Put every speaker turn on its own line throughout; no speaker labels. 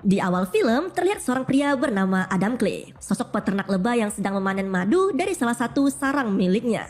Di awal film, terlihat seorang pria bernama Adam Clay, sosok peternak lebah yang sedang memanen madu dari salah satu sarang miliknya.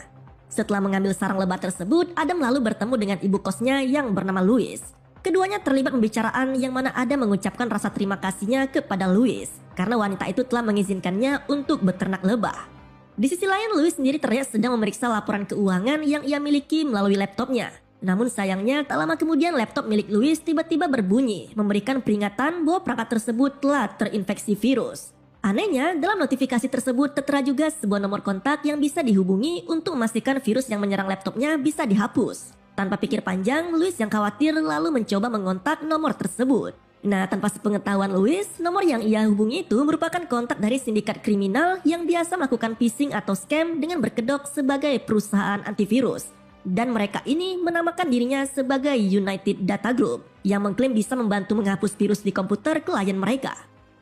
Setelah mengambil sarang lebah tersebut, Adam lalu bertemu dengan ibu kosnya yang bernama Louis. Keduanya terlibat pembicaraan yang mana Adam mengucapkan rasa terima kasihnya kepada Louis karena wanita itu telah mengizinkannya untuk beternak lebah. Di sisi lain, Louis sendiri terlihat sedang memeriksa laporan keuangan yang ia miliki melalui laptopnya. Namun sayangnya, tak lama kemudian laptop milik Louis tiba-tiba berbunyi, memberikan peringatan bahwa perangkat tersebut telah terinfeksi virus. Anehnya, dalam notifikasi tersebut tertera juga sebuah nomor kontak yang bisa dihubungi untuk memastikan virus yang menyerang laptopnya bisa dihapus. Tanpa pikir panjang, Louis yang khawatir lalu mencoba mengontak nomor tersebut. Nah, tanpa sepengetahuan Louis, nomor yang ia hubungi itu merupakan kontak dari sindikat kriminal yang biasa melakukan phishing atau scam dengan berkedok sebagai perusahaan antivirus. Dan mereka ini menamakan dirinya sebagai United Data Group yang mengklaim bisa membantu menghapus virus di komputer klien mereka.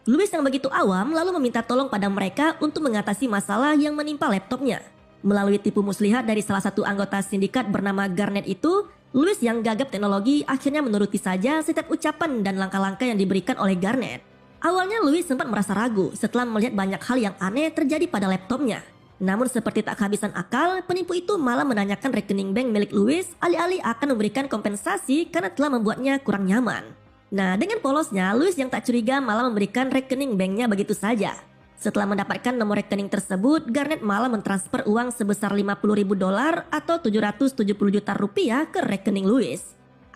Louis yang begitu awam lalu meminta tolong pada mereka untuk mengatasi masalah yang menimpa laptopnya. Melalui tipu muslihat dari salah satu anggota sindikat bernama Garnet itu, Louis yang gagap teknologi akhirnya menuruti saja setiap ucapan dan langkah-langkah yang diberikan oleh Garnet. Awalnya Louis sempat merasa ragu setelah melihat banyak hal yang aneh terjadi pada laptopnya. Namun seperti tak kehabisan akal, penipu itu malah menanyakan rekening bank milik Louis alih-alih akan memberikan kompensasi karena telah membuatnya kurang nyaman. Nah, dengan polosnya, Louis yang tak curiga malah memberikan rekening banknya begitu saja. Setelah mendapatkan nomor rekening tersebut, Garnet malah mentransfer uang sebesar $50.000 atau 770 juta rupiah ke rekening Louis.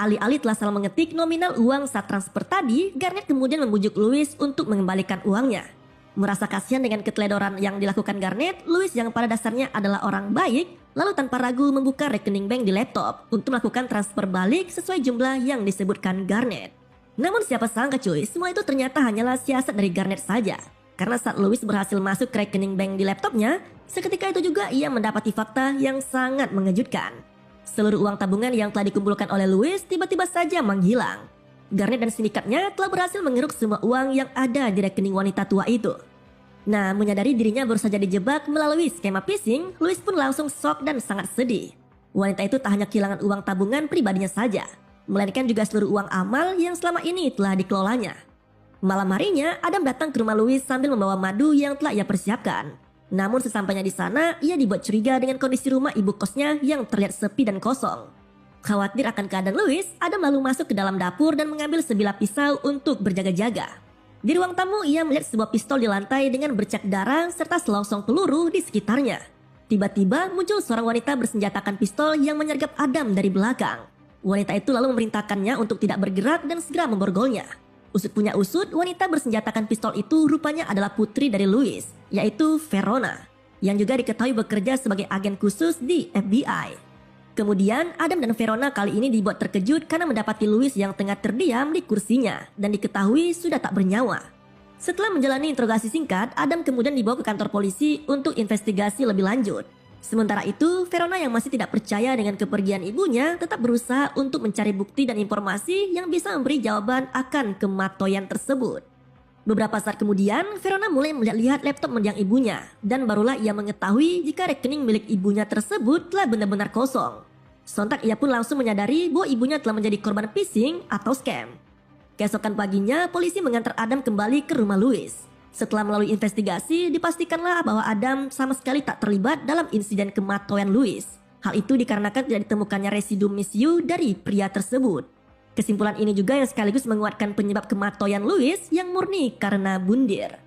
Alih-alih telah salah mengetik nominal uang saat transfer tadi, Garnet kemudian membujuk Louis untuk mengembalikan uangnya. Merasa kasihan dengan keteledoran yang dilakukan Garnet, Louis yang pada dasarnya adalah orang baik, lalu tanpa ragu membuka rekening bank di laptop untuk melakukan transfer balik sesuai jumlah yang disebutkan Garnet. Namun siapa sangka cuy, semua itu ternyata hanyalah siasat dari Garnet saja. Karena saat Louis berhasil masuk ke rekening bank di laptopnya, seketika itu juga ia mendapati fakta yang sangat mengejutkan. Seluruh uang tabungan yang telah dikumpulkan oleh Louis tiba-tiba saja menghilang. Garnet dan sindikatnya telah berhasil mengeruk semua uang yang ada di rekening wanita tua itu. Nah, menyadari dirinya baru saja dijebak melalui skema phishing, Louis pun langsung shock dan sangat sedih. Wanita itu tak hanya kehilangan uang tabungan pribadinya saja, melainkan juga seluruh uang amal yang selama ini telah dikelolanya. Malam harinya, Adam datang ke rumah Louis sambil membawa madu yang telah ia persiapkan. Namun sesampainya di sana, ia dibuat curiga dengan kondisi rumah ibu kosnya yang terlihat sepi dan kosong. Khawatir akan keadaan Louis, Adam lalu masuk ke dalam dapur dan mengambil sebilah pisau untuk berjaga-jaga. Di ruang tamu, ia melihat sebuah pistol di lantai dengan bercak darah serta selongsong peluru di sekitarnya. Tiba-tiba muncul seorang wanita bersenjatakan pistol yang menyergap Adam dari belakang. Wanita itu lalu memerintahkannya untuk tidak bergerak dan segera memborgolnya. Usut punya usut, wanita bersenjatakan pistol itu rupanya adalah putri dari Louis, yaitu Verona, yang juga diketahui bekerja sebagai agen khusus di FBI. Kemudian, Adam dan Verona kali ini dibuat terkejut karena mendapati Louis yang tengah terdiam di kursinya dan diketahui sudah tak bernyawa. Setelah menjalani interogasi singkat, Adam kemudian dibawa ke kantor polisi untuk investigasi lebih lanjut. Sementara itu, Verona yang masih tidak percaya dengan kepergian ibunya tetap berusaha untuk mencari bukti dan informasi yang bisa memberi jawaban akan kematian tersebut. Beberapa saat kemudian, Verona mulai melihat-lihat laptop mendiang ibunya dan barulah ia mengetahui jika rekening milik ibunya tersebut telah benar-benar kosong. Sontak ia pun langsung menyadari bahwa ibunya telah menjadi korban phishing atau scam. Keesokan paginya, polisi mengantar Adam kembali ke rumah Louis. Setelah melalui investigasi, dipastikanlah bahwa Adam sama sekali tak terlibat dalam insiden kematian Louis. Hal itu dikarenakan tidak ditemukannya residu misiu dari pria tersebut. Kesimpulan ini juga yang sekaligus menguatkan penyebab kematian Louis yang murni karena bundir.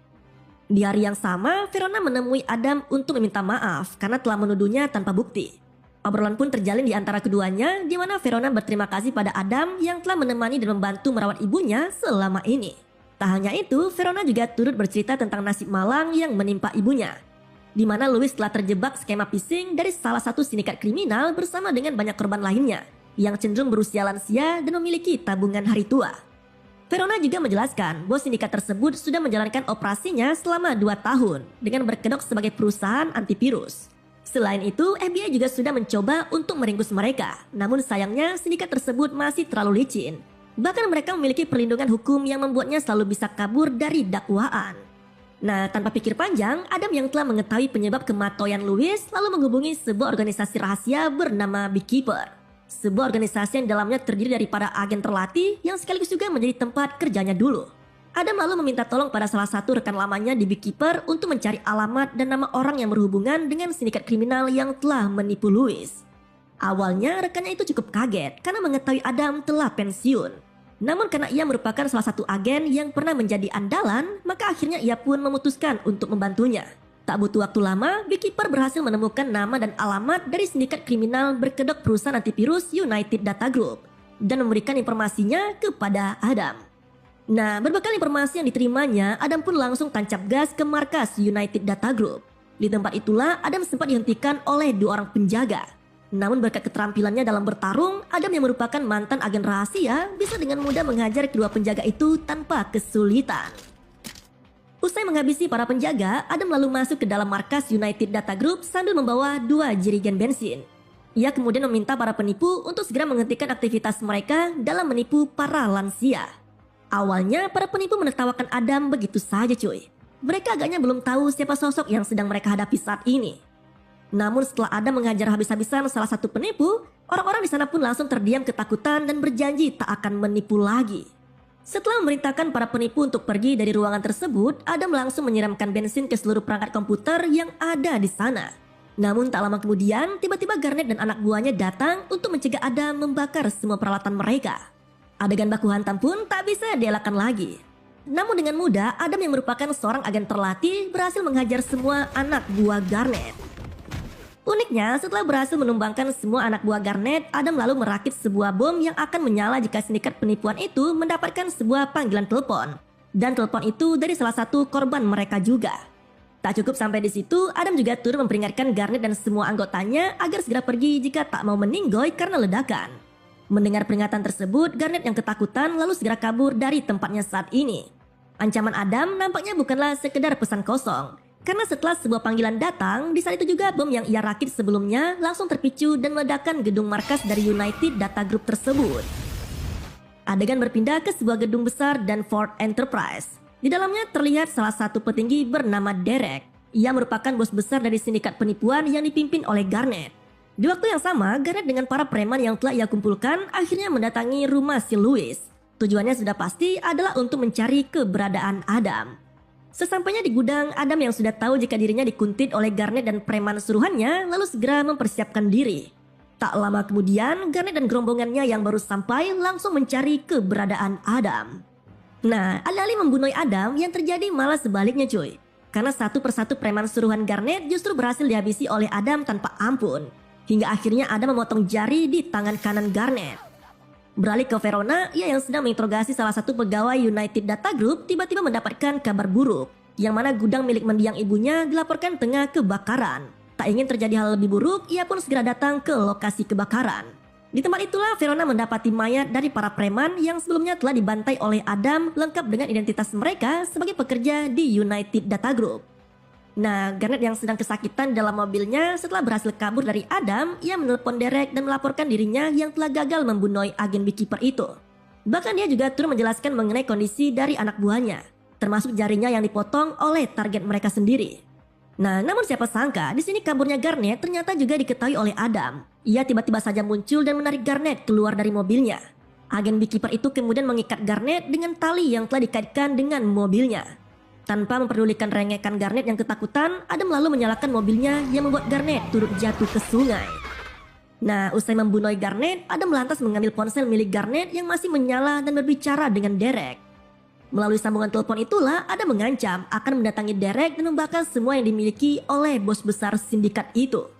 Di hari yang sama, Verona menemui Adam untuk meminta maaf karena telah menuduhnya tanpa bukti. Obrolan pun terjalin di antara keduanya, di mana Verona berterima kasih pada Adam yang telah menemani dan membantu merawat ibunya selama ini. Tak hanya itu, Verona juga turut bercerita tentang nasib malang yang menimpa ibunya, di mana Louis telah terjebak skema phishing dari salah satu sindikat kriminal bersama dengan banyak korban lainnya yang cenderung berusia lansia dan memiliki tabungan hari tua. Verona juga menjelaskan bahwa sindikat tersebut sudah menjalankan operasinya selama 2 tahun dengan berkedok sebagai perusahaan antivirus. Selain itu, FBI juga sudah mencoba untuk meringkus mereka, namun sayangnya sindikat tersebut masih terlalu licin. Bahkan mereka memiliki perlindungan hukum yang membuatnya selalu bisa kabur dari dakwaan. Nah, tanpa pikir panjang, Adam yang telah mengetahui penyebab kematian Louis lalu menghubungi sebuah organisasi rahasia bernama Beekeeper. Sebuah organisasi yang dalamnya terdiri dari para agen terlatih yang sekaligus juga menjadi tempat kerjanya dulu. Adam lalu meminta tolong pada salah satu rekan lamanya di Beekeeper untuk mencari alamat dan nama orang yang berhubungan dengan sindikat kriminal yang telah menipu Louis. Awalnya rekannya itu cukup kaget karena mengetahui Adam telah pensiun. Namun karena ia merupakan salah satu agen yang pernah menjadi andalan, maka akhirnya ia pun memutuskan untuk membantunya. Tak butuh waktu lama, Beekeeper berhasil menemukan nama dan alamat dari sindikat kriminal berkedok perusahaan antivirus United Data Group dan memberikan informasinya kepada Adam. Nah, berbekal informasi yang diterimanya, Adam pun langsung tancap gas ke markas United Data Group. Di tempat itulah Adam sempat dihentikan oleh 2 orang penjaga. Namun berkat keterampilannya dalam bertarung, Adam yang merupakan mantan agen rahasia bisa dengan mudah menghajar kedua penjaga itu tanpa kesulitan. Usai menghabisi para penjaga, Adam lalu masuk ke dalam markas United Data Group sambil membawa 2 jerigen bensin. Ia kemudian meminta para penipu untuk segera menghentikan aktivitas mereka dalam menipu para lansia. Awalnya para penipu menertawakan Adam begitu saja cuy. Mereka agaknya belum tahu siapa sosok yang sedang mereka hadapi saat ini. Namun setelah Adam menghajar habis-habisan salah satu penipu, orang-orang di sana pun langsung terdiam ketakutan dan berjanji tak akan menipu lagi. Setelah memerintahkan para penipu untuk pergi dari ruangan tersebut, Adam langsung menyiramkan bensin ke seluruh perangkat komputer yang ada di sana. Namun tak lama kemudian, tiba-tiba Garnet dan anak buahnya datang untuk mencegah Adam membakar semua peralatan mereka. Adegan baku hantam pun tak bisa dielakkan lagi. Namun dengan mudah, Adam yang merupakan seorang agen terlatih berhasil menghajar semua anak buah Garnet. Uniknya, setelah berhasil menumbangkan semua anak buah Garnet, Adam lalu merakit sebuah bom yang akan menyala jika sindikat penipuan itu mendapatkan sebuah panggilan telepon. Dan telepon itu dari salah satu korban mereka juga. Tak cukup sampai di situ, Adam juga turut memperingatkan Garnet dan semua anggotanya agar segera pergi jika tak mau meninggoy karena ledakan. Mendengar peringatan tersebut, Garnet yang ketakutan lalu segera kabur dari tempatnya saat ini. Ancaman Adam nampaknya bukanlah sekedar pesan kosong. Karena setelah sebuah panggilan datang, di saat itu juga bom yang ia rakit sebelumnya langsung terpicu dan meledakkan gedung markas dari United Data Group tersebut. Adegan berpindah ke sebuah gedung besar dan Ford Enterprise. Di dalamnya terlihat salah satu petinggi bernama Derek. Ia merupakan bos besar dari sindikat penipuan yang dipimpin oleh Garnet. Di waktu yang sama, Garnet dengan para preman yang telah ia kumpulkan akhirnya mendatangi rumah si Louis. Tujuannya sudah pasti adalah untuk mencari keberadaan Adam. Sesampainya di gudang, Adam yang sudah tahu jika dirinya dikuntit oleh Garnet dan preman suruhannya lalu segera mempersiapkan diri. Tak lama kemudian, Garnet dan gerombongannya yang baru sampai langsung mencari keberadaan Adam. Nah, alih-alih membunuh Adam, yang terjadi malah sebaliknya cuy. Karena satu persatu preman suruhan Garnet justru berhasil dihabisi oleh Adam tanpa ampun. Hingga akhirnya Adam memotong jari di tangan kanan Garnet. Beralih ke Verona, ia yang sedang menginterogasi salah satu pegawai United Data Group tiba-tiba mendapatkan kabar buruk. Yang mana gudang milik mendiang ibunya dilaporkan tengah kebakaran. Tak ingin terjadi hal lebih buruk, ia pun segera datang ke lokasi kebakaran. Di tempat itulah Verona mendapati mayat dari para preman yang sebelumnya telah dibantai oleh Adam lengkap dengan identitas mereka sebagai pekerja di United Data Group. Nah, Garnet yang sedang kesakitan dalam mobilnya setelah berhasil kabur dari Adam, ia menelpon Derek dan melaporkan dirinya yang telah gagal membunuh agen Beekeeper itu. Bahkan dia juga turut menjelaskan mengenai kondisi dari anak buahnya, termasuk jarinya yang dipotong oleh target mereka sendiri. Nah, namun siapa sangka di sini kaburnya Garnet ternyata juga diketahui oleh Adam. Ia tiba-tiba saja muncul dan menarik Garnet keluar dari mobilnya. Agen Beekeeper itu kemudian mengikat Garnet dengan tali yang telah dikaitkan dengan mobilnya. Tanpa memperdulikan rengekan Garnet yang ketakutan, Adam lalu menyalakan mobilnya yang membuat Garnet turut jatuh ke sungai. Nah, usai membunuh Garnet, Adam lantas mengambil ponsel milik Garnet yang masih menyala dan berbicara dengan Derek. Melalui sambungan telepon itulah, Adam mengancam akan mendatangi Derek dan membakar semua yang dimiliki oleh bos besar sindikat itu.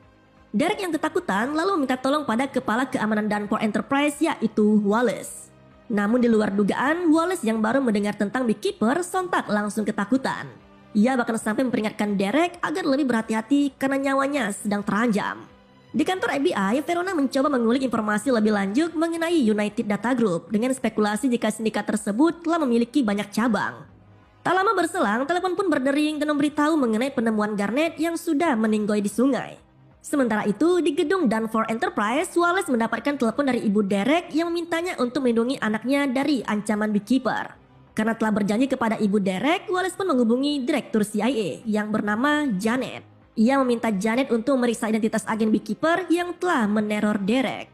Derek yang ketakutan lalu meminta tolong pada kepala keamanan Danforth Enterprise yaitu Wallace. Namun di luar dugaan, Wallace yang baru mendengar tentang Beekeeper sontak langsung ketakutan. Ia bahkan sampai memperingatkan Derek agar lebih berhati-hati karena nyawanya sedang terancam. Di kantor FBI, Verona mencoba mengulik informasi lebih lanjut mengenai United Data Group dengan spekulasi jika sindikat tersebut telah memiliki banyak cabang. Tak lama berselang, telepon pun berdering dan memberitahu mengenai penemuan Garnet yang sudah meninggoy di sungai. Sementara itu, di gedung Danforth Enterprise, Wallace mendapatkan telepon dari ibu Derek yang memintanya untuk melindungi anaknya dari ancaman Beekeeper. Karena telah berjanji kepada ibu Derek, Wallace pun menghubungi direktur CIA yang bernama Janet. Ia meminta Janet untuk meriksa identitas agen Beekeeper yang telah meneror Derek.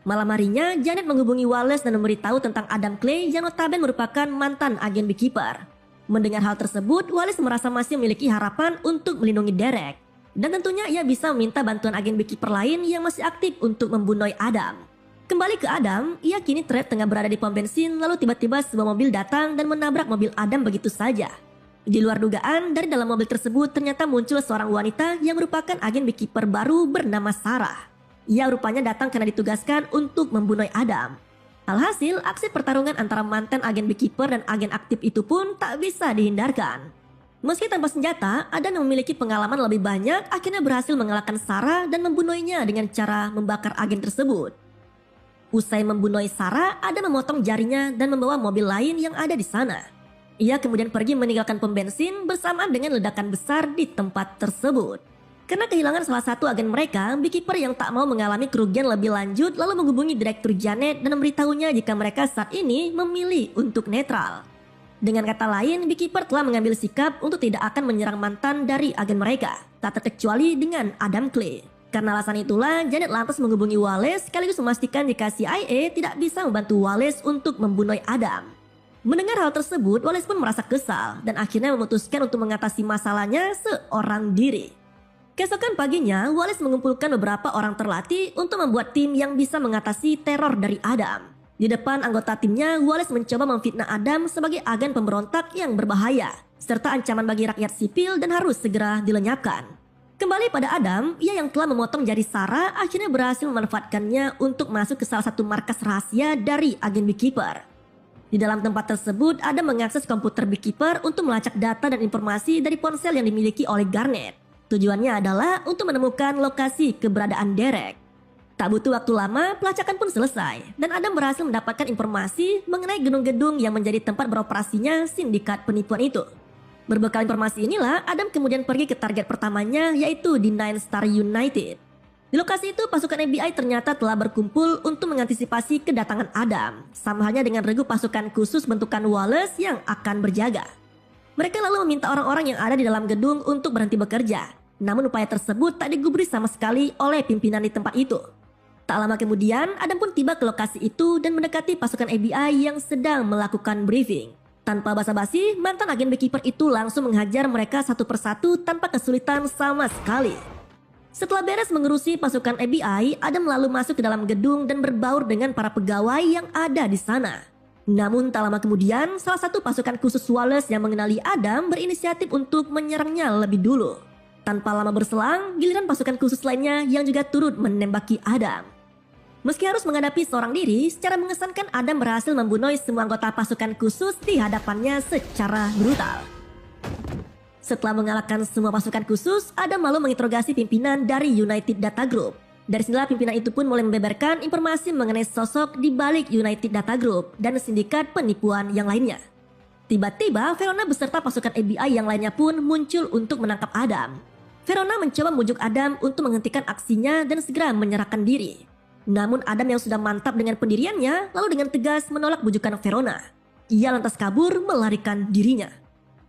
Malam harinya, Janet menghubungi Wallace dan memberitahu tentang Adam Clay yang notabene merupakan mantan agen Beekeeper. Mendengar hal tersebut, Wallace merasa masih memiliki harapan untuk melindungi Derek. Dan tentunya ia bisa meminta bantuan agen Beekeeper lain yang masih aktif untuk membunuh Adam. Kembali ke Adam, ia kini terlihat tengah berada di pom bensin, lalu tiba-tiba sebuah mobil datang dan menabrak mobil Adam begitu saja. Di luar dugaan, dari dalam mobil tersebut ternyata muncul seorang wanita yang merupakan agen Beekeeper baru bernama Sarah. Ia rupanya datang karena ditugaskan untuk membunuh Adam. Alhasil, aksi pertarungan antara mantan agen Beekeeper dan agen aktif itu pun tak bisa dihindarkan. Meski tanpa senjata, Adam yang memiliki pengalaman lebih banyak akhirnya berhasil mengalahkan Sarah dan membunuhnya dengan cara membakar agen tersebut. Usai membunuh Sarah, Adam memotong jarinya dan membawa mobil lain yang ada di sana. Ia kemudian pergi meninggalkan pom bensin bersamaan dengan ledakan besar di tempat tersebut. Karena kehilangan salah satu agen mereka, Beekeeper yang tak mau mengalami kerugian lebih lanjut lalu menghubungi Direktur Janet dan memberitahunya jika mereka saat ini memilih untuk netral. Dengan kata lain, Beekeeper telah mengambil sikap untuk tidak akan menyerang mantan dari agen mereka, tak terkecuali dengan Adam Clay. Karena alasan itulah, Janet lantas menghubungi Wallace sekaligus memastikan jika CIA tidak bisa membantu Wallace untuk membunuh Adam. Mendengar hal tersebut, Wallace pun merasa kesal dan akhirnya memutuskan untuk mengatasi masalahnya seorang diri. Keesokan paginya, Wallace mengumpulkan beberapa orang terlatih untuk membuat tim yang bisa mengatasi teror dari Adam. Di depan anggota timnya, Wallace mencoba memfitnah Adam sebagai agen pemberontak yang berbahaya, serta ancaman bagi rakyat sipil dan harus segera dilenyapkan. Kembali pada Adam, ia yang telah memotong jari Sarah akhirnya berhasil memanfaatkannya untuk masuk ke salah satu markas rahasia dari agen Beekeeper. Di dalam tempat tersebut, Adam mengakses komputer Beekeeper untuk melacak data dan informasi dari ponsel yang dimiliki oleh Garnet. Tujuannya adalah untuk menemukan lokasi keberadaan Derek. Tak butuh waktu lama, pelacakan pun selesai dan Adam berhasil mendapatkan informasi mengenai gedung-gedung yang menjadi tempat beroperasinya sindikat penipuan itu. Berbekal informasi inilah, Adam kemudian pergi ke target pertamanya yaitu di Nine Star United. Di lokasi itu, pasukan FBI ternyata telah berkumpul untuk mengantisipasi kedatangan Adam, sama halnya dengan regu pasukan khusus bentukan Wallace yang akan berjaga. Mereka lalu meminta orang-orang yang ada di dalam gedung untuk berhenti bekerja. Namun upaya tersebut tak digubris sama sekali oleh pimpinan di tempat itu. Tak lama kemudian, Adam pun tiba ke lokasi itu dan mendekati pasukan FBI yang sedang melakukan briefing. Tanpa basa-basi, mantan agen Beekeeper itu langsung menghajar mereka satu persatu tanpa kesulitan sama sekali. Setelah beres mengurusi pasukan FBI, Adam lalu masuk ke dalam gedung dan berbaur dengan para pegawai yang ada di sana. Namun tak lama kemudian, salah satu pasukan khusus Wallace yang mengenali Adam berinisiatif untuk menyerangnya lebih dulu. Tanpa lama berselang, giliran pasukan khusus lainnya yang juga turut menembaki Adam. Meski harus menghadapi seorang diri, secara mengesankan Adam berhasil membunuh semua anggota pasukan khusus di hadapannya secara brutal. Setelah mengalahkan semua pasukan khusus, Adam lalu menginterogasi pimpinan dari United Data Group. Dari sinilah pimpinan itu pun mulai membeberkan informasi mengenai sosok di balik United Data Group dan sindikat penipuan yang lainnya. Tiba-tiba, Verona beserta pasukan FBI yang lainnya pun muncul untuk menangkap Adam. Verona mencoba membujuk Adam untuk menghentikan aksinya dan segera menyerahkan diri. Namun Adam yang sudah mantap dengan pendiriannya lalu dengan tegas menolak bujukan Verona. Ia lantas kabur melarikan dirinya.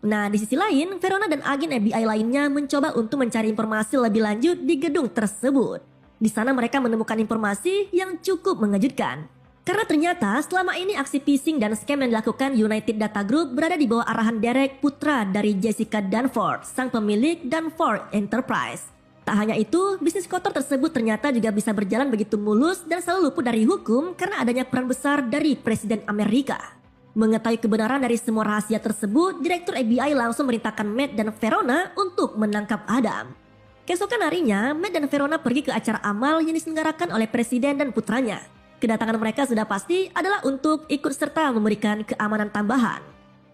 Nah, di sisi lain, Verona dan agen FBI lainnya mencoba untuk mencari informasi lebih lanjut di gedung tersebut. Di sana mereka menemukan informasi yang cukup mengejutkan. Karena ternyata selama ini aksi phishing dan scam yang dilakukan United Data Group berada di bawah arahan Derek, putra dari Jessica Danforth, sang pemilik Danforth Enterprise. Tak hanya itu, bisnis kotor tersebut ternyata juga bisa berjalan begitu mulus dan selalu luput dari hukum karena adanya peran besar dari Presiden Amerika. Mengetahui kebenaran dari semua rahasia tersebut, Direktur FBI langsung merintahkan Matt dan Verona untuk menangkap Adam. Keesokan harinya, Matt dan Verona pergi ke acara amal yang diselenggarakan oleh Presiden dan putranya. Kedatangan mereka sudah pasti adalah untuk ikut serta memberikan keamanan tambahan.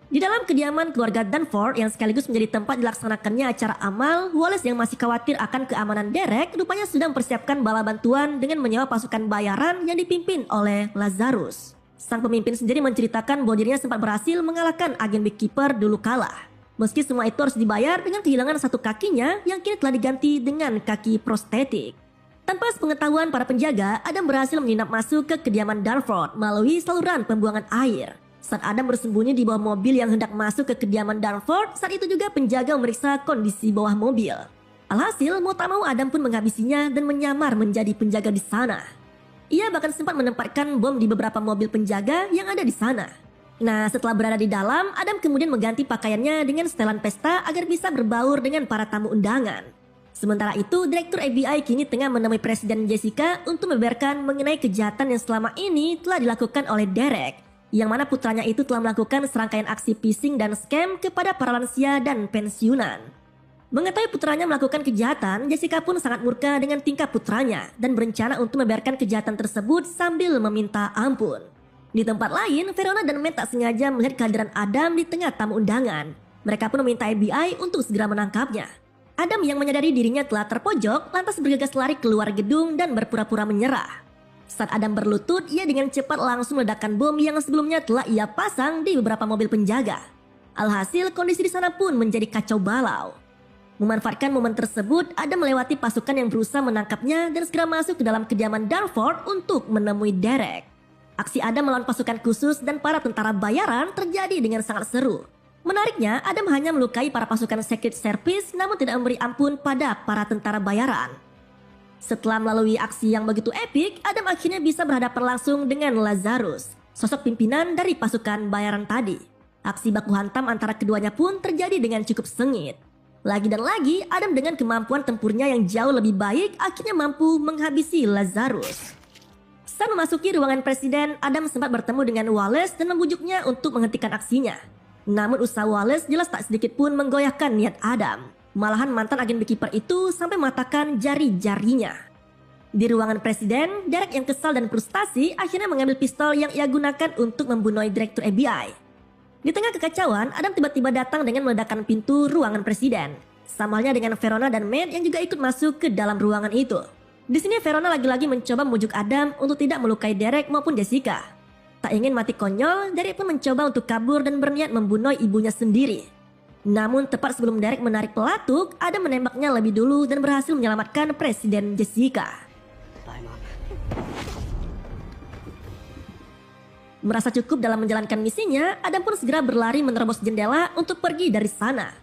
Di dalam kediaman keluarga Danforth yang sekaligus menjadi tempat dilaksanakannya acara amal, Wallace yang masih khawatir akan keamanan Derek rupanya sudah mempersiapkan bala bantuan dengan menyewa pasukan bayaran yang dipimpin oleh Lazarus. Sang pemimpin sendiri menceritakan bahwa dirinya sempat berhasil mengalahkan agen Beekeeper dulu kala. Meski semua itu harus dibayar dengan kehilangan satu kakinya yang kini telah diganti dengan kaki prostetik. Tanpa sepengetahuan para penjaga, Adam berhasil menginap masuk ke kediaman Danforth melalui saluran pembuangan air. Saat Adam bersembunyi di bawah mobil yang hendak masuk ke kediaman Danforth, saat itu juga penjaga memeriksa kondisi bawah mobil. Alhasil, mau tak mau Adam pun menghabisinya dan menyamar menjadi penjaga di sana. Ia bahkan sempat menempatkan bom di beberapa mobil penjaga yang ada di sana. Nah, setelah berada di dalam, Adam kemudian mengganti pakaiannya dengan setelan pesta agar bisa berbaur dengan para tamu undangan. Sementara itu, Direktur FBI kini tengah menemui Presiden Jessica untuk membeberkan mengenai kejahatan yang selama ini telah dilakukan oleh Derek, yang mana putranya itu telah melakukan serangkaian aksi phishing dan scam kepada para lansia dan pensiunan. Mengetahui putranya melakukan kejahatan, Jessica pun sangat murka dengan tingkah putranya dan berencana untuk membiarkan kejahatan tersebut sambil meminta ampun. Di tempat lain, Verona dan Matt tak sengaja melihat kehadiran Adam di tengah tamu undangan. Mereka pun meminta FBI untuk segera menangkapnya. Adam yang menyadari dirinya telah terpojok lantas bergegas lari keluar gedung dan berpura-pura menyerah. Saat Adam berlutut, ia dengan cepat langsung meledakkan bom yang sebelumnya telah ia pasang di beberapa mobil penjaga. Alhasil, kondisi di sana pun menjadi kacau balau. Memanfaatkan momen tersebut, Adam melewati pasukan yang berusaha menangkapnya dan segera masuk ke dalam kediaman Danforth untuk menemui Derek. Aksi Adam melawan pasukan khusus dan para tentara bayaran terjadi dengan sangat seru. Menariknya, Adam hanya melukai para pasukan Secret Service namun tidak memberi ampun pada para tentara bayaran. Setelah melalui aksi yang begitu epik, Adam akhirnya bisa berhadapan langsung dengan Lazarus, sosok pimpinan dari pasukan bayaran tadi. Aksi baku hantam antara keduanya pun terjadi dengan cukup sengit. Lagi dan lagi, Adam dengan kemampuan tempurnya yang jauh lebih baik akhirnya mampu menghabisi Lazarus. Saat memasuki ruangan presiden, Adam sempat bertemu dengan Wallace dan membujuknya untuk menghentikan aksinya. Namun usaha Wallace jelas tak sedikit pun menggoyahkan niat Adam. Malahan mantan agen beekeeper itu sampai mematahkan jari-jarinya. Di ruangan presiden, Derek yang kesal dan frustasi akhirnya mengambil pistol yang ia gunakan untuk membunuh Direktur FBI. Di tengah kekacauan, Adam tiba-tiba datang dengan meledakkan pintu ruangan presiden. Sama halnya dengan Verona dan Matt yang juga ikut masuk ke dalam ruangan itu. Di sini Verona lagi-lagi mencoba membujuk Adam untuk tidak melukai Derek maupun Jessica. Tak ingin mati konyol, Derek pun mencoba untuk kabur dan berniat membunuh ibunya sendiri. Namun tepat sebelum Derek menarik pelatuk, Adam menembaknya lebih dulu dan berhasil menyelamatkan Presiden Jessica. Merasa cukup dalam menjalankan misinya, Adam pun segera berlari menerobos jendela untuk pergi dari sana.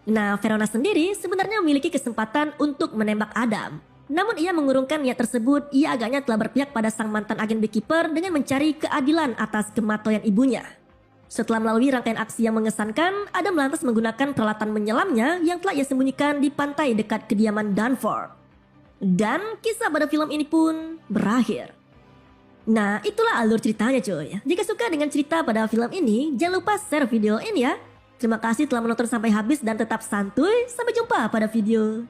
Nah, Verona sendiri sebenarnya memiliki kesempatan untuk menembak Adam. Namun ia mengurungkan niat tersebut, ia agaknya telah berpihak pada sang mantan agen beekeeper dengan mencari keadilan atas kematian ibunya. Setelah melalui rangkaian aksi yang mengesankan, Adam lantas menggunakan peralatan menyelamnya yang telah ia sembunyikan di pantai dekat kediaman Danforth. Dan kisah pada film ini pun berakhir. Nah, itulah alur ceritanya cuy. Jika suka dengan cerita pada film ini, jangan lupa share video ini ya. Terima kasih telah menonton sampai habis dan tetap santuy. Sampai jumpa pada video